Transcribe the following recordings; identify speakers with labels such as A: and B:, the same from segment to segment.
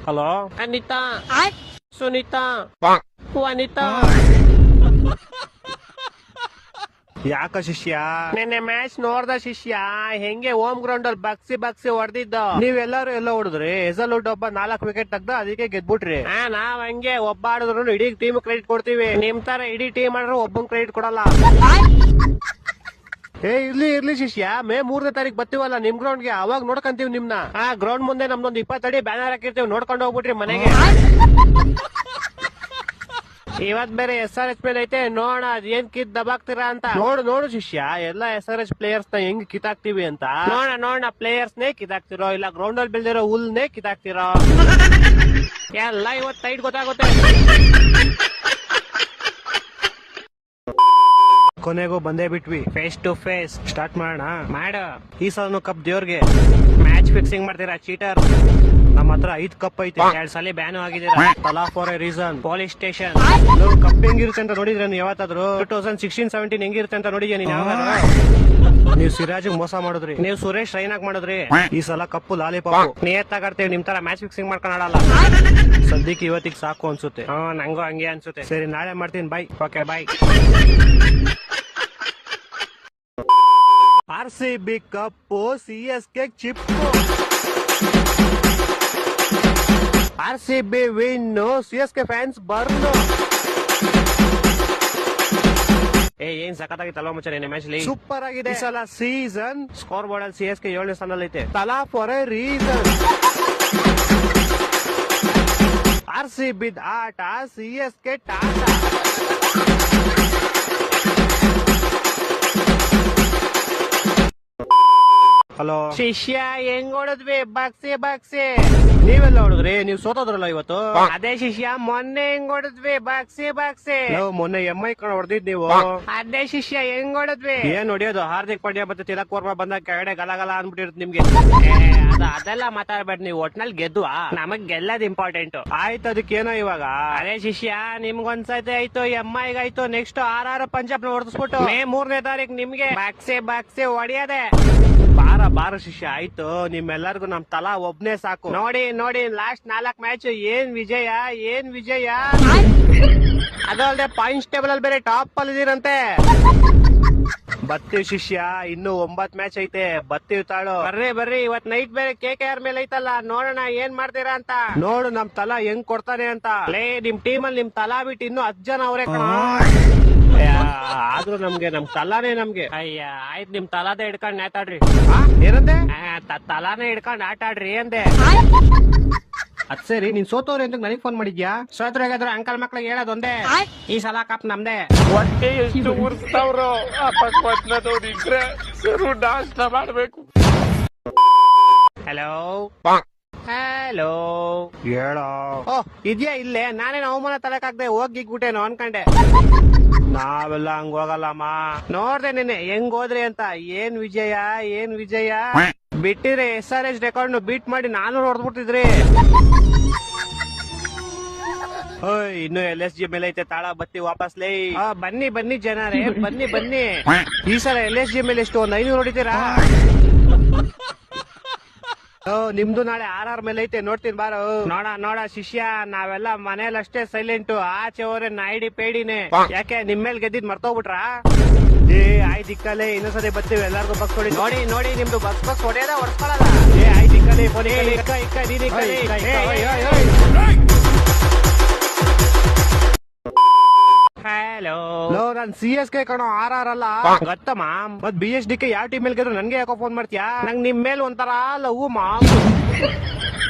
A: Hello Anita, Sunita, ವನಿತಾ. ಯಾಕ ಶಿಷ್ಯ ನಿನ್ನೆ ಮ್ಯಾಚ್ ನೋಡ್ದ ಶಿಷ್ಯ? ಹೆಂಗೆ ಹೋಮ್ ಗ್ರೌಂಡ್ ಅಲ್ಲಿ ಬಗ್ಸಿ ಹೊಡೆದಿದ್ದು. ನೀವೆಲ್ಲರೂ ಎಲ್ಲ ಹೊಡೆದ್ರಿ. ಹೆಸಲ್ವುಡ್ ಒಬ್ಬ 4 ವಿಕೆಟ್ ತೆಗ್ದ, ಅದಕ್ಕೆ ಗೆದ್ಬಿಟ್ರಿ. ನಾವ್ ಹಂಗೆ ಒಬ್ಬ ಆಡಿದ್ರು ಇಡೀ ಟೀಮ್ ಕ್ರೆಡಿಟ್ ಕೊಡ್ತೀವಿ. ನಿಮ್ ತರ ಇಡೀ ಟೀಮ್ ಆಡಿದ್ರು ಒಬ್ಬನ್ ಕ್ರೆಡಿಟ್ ಕೊಡಲ್ಲ. ಇರ್ಲಿ ಶಿಷ್ಯ, ಮೇ 3ನೇ ತಾರೀಕು ಬರ್ತೀವಲ್ಲ ನಿಮ್ ಗ್ರೌಂಡ್ ಗೆ, ಅವಾಗ ನೋಡ್ಕಂತೀವಿ ನಿಮ್ನ. ಗ್ರೌಂಡ್ ಮುಂದೆ ನಮ್ದೊಂದು 20 ಅಡಿ ಬ್ಯಾನರ್ ಹಾಕಿರ್ತೀವಿ, ನೋಡ್ಕೊಂಡು ಹೋಗ್ಬಿಟ್ರಿ ಮನೆಗೆ. ಇವತ್ ಬೇರೆ SRH ಮೇಲೆ ಐತೆ, ನೋಡ ಅದ್ ಏನ್ ಕಿತ್ ದಬಾಕ್ತೀರಾ ಅಂತ. ನೋಡು ಶಿಷ್ಯ, ಎಲ್ಲಾ SRH ಪ್ಲೇಯರ್ಸ್ ನ ಹೆಂಗ್ ಕಿತ್ತಾಕ್ತಿವಿ ಅಂತ. ನೋಡ ಪ್ಲೇಯರ್ಸ್ ನೇ ಕಿತ್ತಾಕ್ತಿರೋ, ಇಲ್ಲ ಗ್ರೌಂಡ್ ಅಲ್ಲಿ ಬೆಳೆದಿರೋ ಹುಲ್ನೇ ಕಿತ್ತಾಕ್ತಿರೋ ಎಲ್ಲ ಇವತ್ ಟೈಟ್ ಗೊತ್ತಾಗುತ್ತೆ. ಕೊನೆಗೂ ಬಂದೇ ಬಿಟ್ವಿ, ಫೇಸ್ ಟು ಫೇಸ್. ಸ್ಟಾರ್ಟ್ ಮಾಡೋಣ. ಈ ಸಲ ಕಪ್ ದೇವ್ರಿಗೆ. ಮ್ಯಾಚ್ ಫಿಕ್ಸಿಂಗ್ ಮಾಡ್ತೀರಾ ಚೀಟರ್? ನಮ್ಮ ಹತ್ರ 5 ಕಪ್ ಐತೆ, 2 ಸಲ ಬ್ಯಾನು ಆಗಿದ್ದೀರಾ. ತಲಾ for A reason. Police station. Cup ಹೆಂಗಿರುತ್ತೆ ಅಂತ ನೋಡಿದ್ರೆ ನೀವು ಯಾವತ್ತಾದ್ರು? 2016-17 ಹೆಂಗಿರುತ್ತೆ ಅಂತ ನೋಡಿದ್ಯಾ ನೀನ್ ಯಾವಾಗ? ನೀವು ಸಿರಾಜ್ ಮೋಸ ಮಾಡಿದ್ರಿ, ನೀವು ಸುರೇಶ್ ರೈನಾಗ್ ಮಾಡಿದ್ರಿ. ಈ ಸಲ ಕಪ್ಪು ಲಾಲಿಪಾಪ್. ನಿಯತ್ತಾಗಾಡ್ತೇವೆ, ನಿಮ್ ತರ ಮ್ಯಾಚ್ ಫಿಕ್ಸಿಂಗ್ ಮಾಡ್ಕೊಂಡಲ್ಲ. ಸದ್ಯಕ್ಕೆ ಇವತ್ತಿಗೆ ಸಾಕು ಅನ್ಸುತ್ತೆ. ನಂಗೂ ಹಂಗೆ ಅನ್ಸುತ್ತೆ. ಸರಿ, ನಾಳೆ ಮಾಡ್ತೀನಿ. Bye. Okay, bye. RCB cup, CSK ಚಿಪ್ಪು. RCB win, CSK fans burn. ಏನ್ ಸಖತ್ತಾಗಿತ್ತಲ್ವ ಮಚ್ಚ ನಿನ್ನೆ ಮ್ಯಾಚ್ ಅಲ್ಲಿ? ಸೂಪರ್ ಆಗಿದೆ. ಈ ಸಲ ಸೀಸನ್ ಸ್ಕೋರ್ ಬೋರ್ಡ್ ಅಲ್ಲಿ CSK 7ನೇ ಸ್ಥಾನದಲ್ಲಿ ಐತೆ. ತಲಾ ಫಾರ್ ಎ ರೀಸನ್. RCB ಆಟ, CSK ಟಾಟಾ. ಹಲೋ ಶಿಷ್ಯ, ಹೆಂಗ್ ಹೊಡದ್ವಿ? ಬಗ್ಸಿ. ನೀವೆಲ್ಲ ಹೊಡದ್ರಿ? ನೀವ್ ಸೋತೋದ್ರಲ್ಲ ಇವತ್ತು. ಅದೇ ಶಿಷ್ಯ, ಮೊನ್ನೆ ಹೆಂಗ್ ಹೊಡದ್ವಿ? ಬಗ್ಸಿ. ಮೊನ್ನೆ MI ಕಣ ಹೊಡೆದಿದ್ ನೀವು. ಅದೇ ಶಿಷ್ಯ, ಹೆಂಗ್ ಹೊಡದ್ವಿ? ಏನ್ ಹೊಡಿಯೋದು? ಹಾರ್ದಿಕ್ ಪಾಂಡ್ಯ ಮತ್ತೆ ತಿಲಕ್ ವರ್ಮಾ ಬಂದಾಗ ಕೆಳಗಡೆ ಗಲಗಲ ಅನ್ಬಿಟ್ಟಿರುತ್ತೆ ನಿಮ್ಗೆ. ಅದೆಲ್ಲ ಮಾತಾಡ್ಬೇಡ ನೀವು. ಒಟ್ನಲ್ಲಿ ಗೆದ್ವಾ, ನಮಗ್ ಗೆಲ್ಲದ್ ಇಂಪಾರ್ಟೆಂಟ್. ಆಯ್ತು, ಅದಕ್ಕೇನೋ ಇವಾಗ? ಅದೇ ಶಿಷ್ಯ, ನಿಮ್ಗೊಂದ್ಸತಿ ಆಯ್ತು, MI ಗಾಯ್ತು, ನೆಕ್ಸ್ಟ್ RR ಪಂಜಾಬ್ ನ ಹೊಡೆದ್ಬಿಟ್ಟು ಮೇ 3ನೇ ತಾರೀಕು ನಿಮ್ಗೆ ಬಗ್ಸಿ ಹೊಡಿಯದೆ. ಬಾರ ಶಿಷ್ಯ, ಆಯ್ತು. ನಿಮ್ಮೆಲ್ಲರಿಗೂ ನಮ್ ತಲಾ ಒಬ್ನೇ ಸಾಕು. ನೋಡಿ ಲಾಸ್ಟ್ 4 ಮ್ಯಾಚ್ ಏನ್ ವಿಜಯ. ಅದಲ್ಲದೆ ಪಾಯಿಂಟ್ಸ್ ಟೇಬಲ್ ಅಲ್ಲಿ ಬೇರೆ ಟಾಪ್ ಅಲ್ಲಿ ಇದೀರಂತೆ. ಬರ್ತೀವಿ ಶಿಷ್ಯ, ಇನ್ನು 9 ಮ್ಯಾಚ್ ಐತೆ. ಬರ್ತೀವಿ ತಾಳು. ಬರ್ರಿ. ಇವತ್ ನೈಟ್ ಬೇರೆ KKR ಮೇಲೆ ಐತಲ್ಲ, ನೋಡೋಣ ಏನ್ ಮಾಡ್ತೀರಾ ಅಂತ. ನೋಡು ನಮ್ ತಲಾ ಹೆಂಗ್ ಕೊಡ್ತಾನೆ ಅಂತ. ನಿಮ್ ಟೀಮ್ ಅಲ್ಲಿ ನಿಮ್ ತಲಾ ಬಿಟ್ಟು ಇನ್ನು 10 ಜನ ಅವ್ರೆ ಕಣ. ಆದ್ರೂ ನಮ್ ತಲಾನೇ ನಮ್ಗೆ. ಆಯ್ತು, ನಿಮ್ ತಲಾದ ಹಿಡ್ಕೊಂಡ್ ಆಟಾಡ್ರಿ. ಏನಂದೆ? ತಲಾನೇ ಹಿಡ್ಕೊಂಡ್ ಆಟಾಡ್ರಿ ಅಂದೆ. ಅದ್ ಸರಿ, ನೀನ್ ಸೋತವ್ರೆ ಅಂತ ನನಗ್ ಫೋನ್ ಮಾಡಿದ್ಯಾ? ಸೋತ್ರಾಗಾದ್ರೆ ಅಂಕಲ್ ಮಕ್ಳಿಗೆ ಹೇಳೋದೊಂದೇ, ಈ ಸಲ ಕಪ್ ನಮ್ದೆ.
B: ಹೊಟ್ಟೆ ಎಷ್ಟು ಉರ್ಸ್ತಾವ್ರೋ ಇದ್ರೆ ಸರು ನಾಷ್ಟ ಮಾಡ್ಬೇಕು.
A: ಹಲೋ ಹೇಳೋ. ಇದ್ಯಾ ಇಲ್ಲೇ? ನಾನೇನು ಅವಮಾನ ತಲೆಕಾಗ್ದೆ ಹೋಗಿಗ್ಬಿಟ್ಟೇನೋ ಅನ್ಕಂಡೆ. ನಾವೆಲ್ಲ ಹಂಗ ಹೋಗಲ್ಲಮ್ಮ. ನೋಡ್ದೆ ನಿನ್ನೆ ಹೆಂಗ್ ಹೋದ್ರಿ ಅಂತ. ಏನ್ ವಿಜಯ. ಬಿಟ್ಟಿದ್ರೆ SRH ರೆಕಾರ್ಡ್ ಬೀಟ್ ಮಾಡಿ 400 ಹೊಡೆದ್ಬಿಟ್ಟಿದ್ರಿ. ಇನ್ನು LSG ಮೇಲೆ ಐತೆ ತಾಳ. ಬತ್ತಿ ವಾಪಸ್ ಲೇ. ಬನ್ನಿ ಜನರೇ, ಬನ್ನಿ. ಈ ಸಲ LSG ಮೇಲೆ ಎಷ್ಟು? 1 500 ಹೊಡಿತೀರಾ? ನಿಮ್ದು ನಾಳೆ RR ಮೇಲೆ ಐತೆ, ನೋಡ್ತೀನಿ ಬಾರೋ. ನೋಡ ಶಿಷ್ಯ, ನಾವೆಲ್ಲ ಮನೇಲಿ ಅಷ್ಟೇ ಸೈಲೆಂಟ್. ಆಚೆ ಹೋದ್ರೆ ನಾಯಿಡಿ ಪೇಡಿನೇ. ಯಾಕೆ ನಿಮ್ ಮೇಲೆ ಗೆದ್ದಿದ್ ಮರ್ತೋಗ್ಬಿಟ್ರಾ? ಆಯ್ತು ಇಕ್ಕಲೆ, ಇನ್ನೊಂದ್ಸತಿ ಬರ್ತೀವಿ. ಎಲ್ಲಾರ್ಗು ಬಸ್ ಹೊಡಿ. ನೋಡಿ ನಿಮ್ದು ಬಸ್ ಹೊಡೆಯೋದ ಹೊಡ್ಕೊಳಲ್ಲ. ಆಯ್ತು ಇಕ್ಕಲೆ. ಹಲೋ, ನಾನ್ CSK ಕಣೋ, RR ಅಲ್ಲ. ಗೊತ್ತಮ್ಮ. ಮತ್ BSDK ಯಾವ ಟೀಮ್ ಮೇಲೆ ಗೆದ್ರು ನನ್ಗೆ ಯಾಕೋ ಫೋನ್ ಮಾಡ್ತೀಯಾ? ನಂಗ್ ನಿಮ್ ಮೇಲೆ ಒಂಥರ ಲವ್ ಮಾಮ್.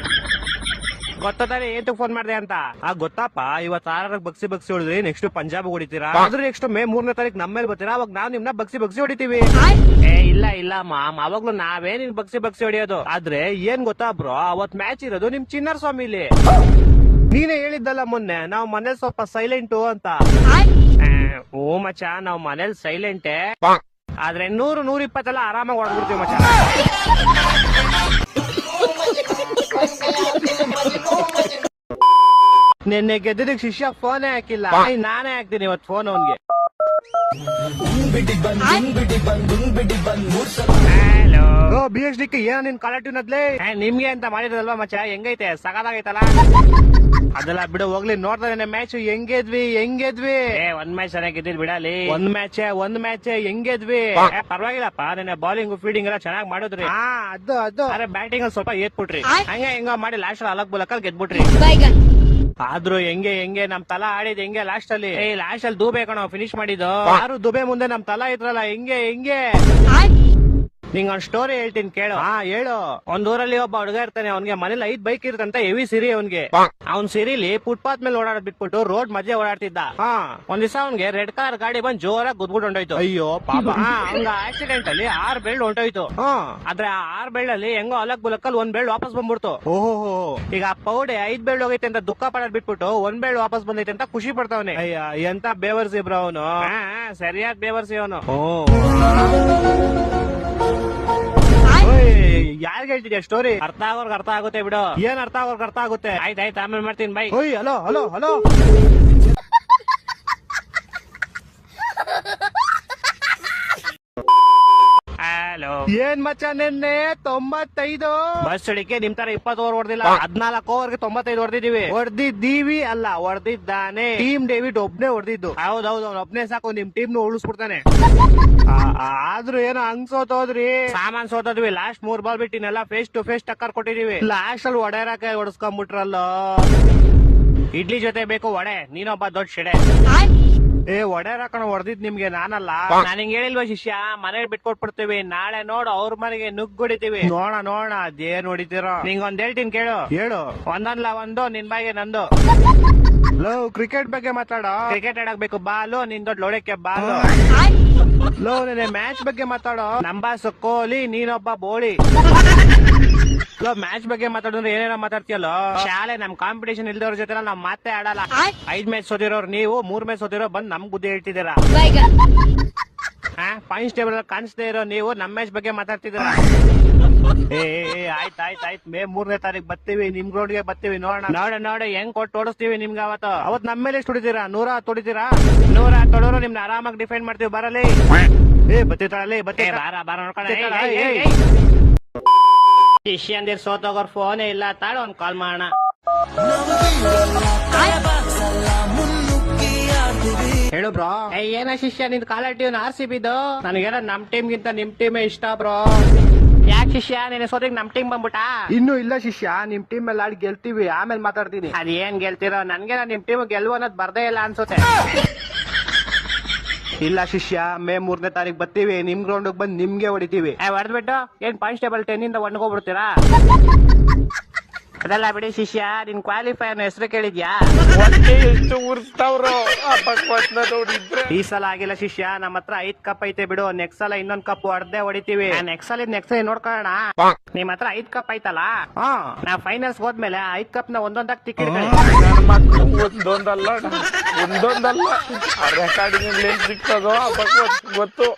A: ಗೊತ್ತಾನೆ ಏನ್ ಫೋನ್ ಮಾಡ್ದೆ ಅಂತ? ಗೊತ್ತಪ್ಪ. ಇವತ್ತು RR ಬಗ್ಸಿ ಹೊಡಿದ್ರಿ, ನೆಕ್ಸ್ಟ್ ಪಂಜಾಬ್ ಹೊಡಿತೀರಾ. ಆದ್ರೆ ನೆಕ್ಸ್ಟ್ ಮೇ 3ನೇ ತಾರೀಕು ನಮ್ಮ ಮೇಲೆ ಬರ್ತೀರಾ, ಅವಾಗ ನಾವ್ ನಿಮ್ನ ಬಗ್ಸಿ ಹೊಡಿತೀವಿ. ಇಲ್ಲ ಮಾಮ್, ಅವಾಗ್ಲೂ ನಾವೇ ನಿನ್ ಬಗ್ಸಿ ಹೊಡಿಯೋದು. ಆದ್ರೆ ಏನ್ ಗೊತ್ತಾ ಬ್ರೋ, ಅವತ್ ಮ್ಯಾಚ್ ಇರೋದು ನಿಮ್ ಚಿನ್ನರ್ ಸ್ವಾಮಿಲಿ. ನೀನೇ ಹೇಳಿದ್ದಲ್ಲ ಮೊನ್ನೆ, ನಾವ್ ಮನೇಲಿ ಸ್ವಲ್ಪ ಸೈಲೆಂಟು ಅಂತ. ಓ ಮಚ್ಚ, ನಾವ್ ಮನೇಲಿ ಸೈಲೆಂಟೇ, ಆದ್ರೆ 100-120 ಆರಾಮಾಗಿ ಹೊಡೆದ್ಬಿಡ್ತೀವಿ ಮಚ್ಚ. ನಿನ್ನೆ ಗೆದ್ದಿದ್ದಕ್ಕೆ ಶಿಷ್ಯ ಫೋನೇ ಹಾಕಿಲ್ಲ. ನಾನೇ ಹಾಕ್ತೀನಿ ಇವತ್ತು ಫೋನ್ ಅವನ್ಗೆ. ಹಲೋ BHD ಏನ ನಿನ್ ಕಾಲರ್ ಟ್ಯೂನ್ ಅದ್ಲೇ ನಿಮ್ಗೆ ಅಂತ ಮಾಡಿದ್ರಲ್ವಾ ಮಚ್ಚ, ಹೆಂಗೈತೆ ಸಗದಾಗೈತಲ್ಲ. ಅದೆಲ್ಲ ಬಿಡು ಹೋಗ್ಲಿ, ನೋಡ್ತಾನೆ ಮ್ಯಾಚ್ ಹೆಂಗೆದ್ವಿ. ಒಂದ್ ಮ್ಯಾಚ್ ಚೆನ್ನಾಗಿದ್ದಿದ್ ಬಿಡಲಿ, ಒಂದ್ ಮ್ಯಾಚ್ ಹೆಂಗೆದ್ವಿ. ಪರವಾಗಿಲ್ಲಪ್ಪ, ನಿನ್ನೆ ಬಾಲಿಂಗ್ ಫೀಲ್ಡಿಂಗ್ ಎಲ್ಲ ಚೆನ್ನಾಗಿ ಮಾಡಿದ್ರಿ. ಅದು ಅರೆ ಬ್ಯಾಟಿಂಗ್ ಅಲ್ಲಿ ಸ್ವಲ್ಪ ಏತ್ಬಿಟ್ರಿ, ಹೆಂಗ ಮಾಡಿ ಲಾಸ್ಟ್ ಅಲಕ್ ಬುಲಕಲ್ ಗೆದ್ಬಿಟ್ರಿ. ಆದ್ರೂ ಹೆಂಗೆ ನಮ್ ತಲಾ ಆಡಿದ್ ಹೆಂಗೆ ಲಾಸ್ಟ್ ಅಲ್ಲಿ ದುಬೆ ಕಣ ಫಿನಿಶ್ ಮಾಡಿದ್ದು. ಯಾರು ದುಬೆ ಮುಂದೆ ನಮ್ ತಲಾ ಇದ್ರಲ್ಲ, ಹೆಂಗೆ ನಿಂಗ್ ಒಂದ್ ಸ್ಟೋರಿ ಹೇಳ್ತೀನಿ ಕೇಳು. ಹೇಳು. ಒಂದ್ ಊರಲ್ಲಿ ಒಬ್ಬ ಹುಡುಗ ಇರ್ತಾನೆ, ಅವ್ನಿಗೆ ಮನೇಲಿ 5 ಬೈಕ್ ಇರುತ್ತಂತ, ಹೆವಿ ಸಿರಿ ಅವ್ನಿಗೆ. ಅವ್ನ್ ಸಿರಿಲಿ ಫುಟ್ಪಾತ್ ಮೇಲೆ ಓಡಾಡ್ ಬಿಟ್ಬಿಟ್ಟು ರೋಡ್ ಮಧ್ಯೆ ಓಡಾಡ್ತಿದ್ದ. ಒಂದ್ ದಿವಸ ಅವ್ನಿಗೆ ರೆಡ್ ಕಲರ್ ಗಾಡಿ ಬಂದ್ ಜೋರಾಗಿ ಗುದ್ಬಿಟ್ಟು ಹೊಂಟೋಯ್ತು. ಅಯ್ಯೋ ಪಾಪ, ಅವ್ನ ಆಕ್ಸಿಡೆಂಟ್ ಅಲ್ಲಿ 6 ಬೆಳ್ಳು ಹೊಂಟೋಯ್ತು. ಆದ್ರೆ ಆ 6 ಬೆಳ್ಳಲ್ಲಿ ಹೆಂಗೋ ಅಲಕ್ ಬುಲಕ್ಕಲ್ಲಿ 1 ಬೆಳ್ಳು ವಾಪಸ್ ಬಂದ್ಬಿಡ್ತು. ಓಹೋ, ಈಗ ಆ ಪೌಡೆ 5 ಬೆಳ್ಳು ಹೋಗೈತೆ ಅಂತ ದುಃಖ ಪಡೋದ್ ಬಿಟ್ಬಿಟ್ಟು 1 ಬೆಳ್ಳು ವಾಪಸ್ ಬಂದೈತೆ ಅಂತ ಖುಷಿ ಪಡ್ತಾವನೆ. ಅಯ್ಯ ಎಂತ ಬೇವರ್ಸಿ ಬ್ರೋ ಅವನು, ಸರಿಯಾದ ಬೇವರ್ಸಿ ಅವನು. ಯಾರಿಗೆ ಹೇಳ್ತಿದ್ಯಾ ಸ್ಟೋರಿ? ಅರ್ಥ ಆಗೋರ್ಗೆ ಅರ್ಥ ಆಗುತ್ತೆ ಬಿಡು. ಏನ್ ಅರ್ಥ ಆಗೋರ್ಗೆ ಅರ್ಥ ಆಗುತ್ತೆ. ಆಯ್ತು ಆಮೇಲೆ ಮಾಡ್ತೀನಿ ಬೈ. ಹಲೋ ಏನ್ ಮಚ್ಚ, ನಿನ್ನೆ 95 ಬಸ್ ಹಿಡಿಕೆ ನಿಮ್ ತರ 20 ಓವರ್ ಹೊಡೆದಿಲ್ಲ, 14 ಓವರ್ಗೆ 95 ಹೊಡೆದಿದ್ದೀವಿ ಅಲ್ಲ, ಹೊಡೆದಿದ್ದಾನೆ. ಟೀಮ್ ಡೇವಿಡ್ ಒಬ್ನೇ ಹೊಡೆದಿದ್ದು. ಹೌದೌದು, ಅವ್ನು ಒಬ್ನೇ ಸಾಕು ನಿಮ್ ಟೀಮ್ ನು ಉಳಿಸ್ಬಿಡ್ತಾನೆ. ಆದ್ರೂ ಏನೋ ಹಂಗ್ ಸೋತೋದ್ರಿ, ಸಾಮಾನ್ ಸೋತೋದ್ವಿ. ಲಾಸ್ಟ್ 3 ಬಾಲ್ ಬಿಟ್ಟಿನೆಲ್ಲ ಫೇಸ್ ಟು ಫೇಸ್ ಟಕ್ಕರ್ ಕೊಟ್ಟಿದೀವಿ. ಲಾಸ್ಟ್ ಅಲ್ಲಿ ಒಡೆಯರಕ್ಕೆ ಹೊಡೆಸ್ಕೊಂಡ್ಬಿಟ್ರಲ್ಲ. ಇಡ್ಲಿ ಜೊತೆ ಬೇಕು ವಡೆ, ನೀನೊಬ್ಬ ದೊಡ್ಡ ಶೆಡೆ. ಒಡೆಯರ್ ಹಾಕೊಂಡು ಹೊಡೆದಿದ್ ನಿಮ್ಗೆ ನಾನಲ್ಲ. ನಾನು ಹಿಂಗ್ ಹೇಳಿಲ್ವಾ ಶಿಷ್ಯ, ಮನೇಲಿ ಬಿಟ್ಕೊಟ್ಬಿಡ್ತೀವಿ, ನಾಳೆ ನೋಡು ಅವ್ರ ಮನೆಗೆ ನುಗ್ಗುಡಿತೀವಿ. ನೋಡ ಅದೇನ್ ಹೊಡಿತೀರೋ. ನಿಂಗೊಂದ್ ಹೇಳ್ತೀನಿ ಕೇಳು. ಹೇಳು. ಒಂದಲ್ಲ ಒಂದು, ನಿನ್ ಬಾಯಿಗೆ ನಂದು. ಕ್ರಿಕೆಟ್ ಬಗ್ಗೆ ಮಾತಾಡೋ. ಕ್ರಿಕೆಟ್ ಆಡಕ್ ಬೇಕು ಬಾಲು, ನಿನ್ ದೊಡ್ಡ ಲೋಡಕ್ಕೆ ಬಾಲು. ನೆನೆ ಮ್ಯಾಚ್ ಬಗ್ಗೆ ಮಾತಾಡೋ. ನಂಬಾಸ್ ಕೊಹ್ಲಿ, ನೀನೊಬ್ಬ ಬೋಳಿ. ಮ್ಯಾಚ್ ಬಗ್ಗೆ ಮಾತಾಡಿದ್ರೆ ಏನೇನೋ ಮಾತಾಡ್ತೀಯಲ್ಲ. ಶಾಲೆ ನಮ್ ಕಾಂಪಿಟೇಷನ್ ಇಲ್ದವ್ರ ಜೊತೆ ನಾವ್ ಮಾತೇ ಆಡಲ್ಲ. 5 ಮ್ಯಾಚ್ ಸೋತಿರೋರು ನೀವು, 3 ಮ್ಯಾಚ್ ಸೋತಿರೋ ಬಂದ್ ನಮ್ ಬುದ್ಧಿ ಹೇಳ್ತಿದ್ದೀರಾ. ಪಾಯಿಂಟ್ಸ್ ಟೇಬಲ್ ಕಾಣಿಸ್ದೇ ಇರೋ ನೀವು ನಮ್ ಮ್ಯಾಚ್ ಬಗ್ಗೆ ಮಾತಾಡ್ತಿದ್ದೀರಾ. ಆಯ್ತು ಮೇ 3ನೇ ತಾರೀಕು ಬರ್ತೀವಿ, ನಿಮ್ ರೋಡ್ಗೆ ಬರ್ತೀವಿ. ನೋಡ ಹೆಂಗ್ ಕೊಟ್ಟು ಓಡಿಸ್ತೀವಿ ನಿಮ್ಗೆ. ಅವತ್ ನಮ್ಮ ಮೇಲೆ ಎಷ್ಟು ಹೊಡಿತೀರಾ? 100 ಹೊಡಿತೀರಾ? 100 ತೊಡೋರು ನಿಮ್ನ ಆರಾಮಾಗಿ ಡಿಫೈನ್ ಮಾಡ್ತೀವಿ. ಬರಲಿ ಬತ್ತಿ ಬಾರ ನೋಡ್ಕೊಳ್ಳ. ಶಿಷ್ಯಂದಿರ್ ಸೋತೋಗೋರ್ ಫೋನೇ ಇಲ್ಲ, ತಾಳು ಒಂದ್ ಕಾಲ್ ಮಾಡೋಣ. ಹೇಳು ಬ್ರೋ. ಏನ ಶಿಷ್ಯ ನಿನ್ ಕಾಲರ್ ಟ್ಯೂನ್ RCB? ನನಗೇನ ನಮ್ ಟೀಮ್ ಗಿಂತ ನಿಮ್ ಟೀಮೇ ಇಷ್ಟ ಬ್ರೋ. ಯಾಕೆ ಶಿಷ್ಯ, ನಿನ್ನ ಸೋತಿಗೆ ನಮ್ ಟೀಮ್ ಬಂದ್ಬಿಟ್ಟಾ? ಇನ್ನೂ ಇಲ್ಲ ಶಿಷ್ಯ, ನಿಮ್ ಟೀಮ್ ಮೇಲೆ ಆಡಿ ಗೆಲ್ತೀವಿ, ಆಮೇಲೆ ಮಾತಾಡ್ತೀನಿ. ಅದೇನ್ ಗೆಲ್ತಿರೋ, ನನ್ಗೆ ನಿಮ್ ಟೀಮ್ ಗೆಲ್ವು ಅನ್ನೋದು ಬರ್ದೇ ಇಲ್ಲ ಅನ್ಸುತ್ತೆ. ಇಲ್ಲ ಶಿಷ್ಯ, ಮೇ 3ನೇ ತಾರೀಕು ಬರ್ತೀವಿ, ನಿಮ್ ಗ್ರೌಂಡ್ ಬಂದ್ ನಿಮ್ಗೆ ಹೊಡಿತೀವಿ. ಹೊಡೆದ್ಬಿಟ್ಟು ಏನ್ ಕಾನ್ಸ್ಟೇಬಲ್ 10 ಇಂದ ಒಣ್ಗೋಗ್ಬಿಡ್ತೀರಾ? ಅದೆಲ್ಲ ಬಿಡಿ ಶಿಷ್ಯ, ನಿನ್ ಕ್ವಾಲಿಫೈ ಅನ್ನೋ ಹೆಸರು ಕೇಳಿದ್ಯಾ?
B: ಎಷ್ಟು ಉರ್ಸ್ತಾವ್ರೋ ನೋಡಿದ್ರೆ.
A: ಈ ಸಲ ಆಗಿಲ್ಲ ಶಿಷ್ಯ, ನಮ್ಮ ಹತ್ರ 5 ಕಪ್ ಐತೆ ಬಿಡು. ನೆಕ್ಸ್ಟ್ ಸಲ ಇನ್ನೊಂದ್ ಕಪ್ ಹೊಡೆದೇ ಹೊಡಿತೀವಿ. ನೆಕ್ಸ್ಟ್ ಸಲ ನೋಡ್ಕೊಳ್ಳೋಣ. ನಿಮ್ ಹತ್ರ 5 ಕಪ್ ಐತಲ್ಲ, ನಾವ್ ಫೈನಲ್ಸ್ ಹೋದ್ಮೇಲೆ 5 ಕಪ್ ನ ಒಂದೊಂದಾಗಿ ತಿಕ್ಕಿಡ್ಕೊಳ್ಳಿ.
B: ಒಂದೊಂದಲ್ಲ ರೆಕಾರ್ಡಿಂಗ್ ಸಿಕ್ತದೋ ಗೊತ್ತು.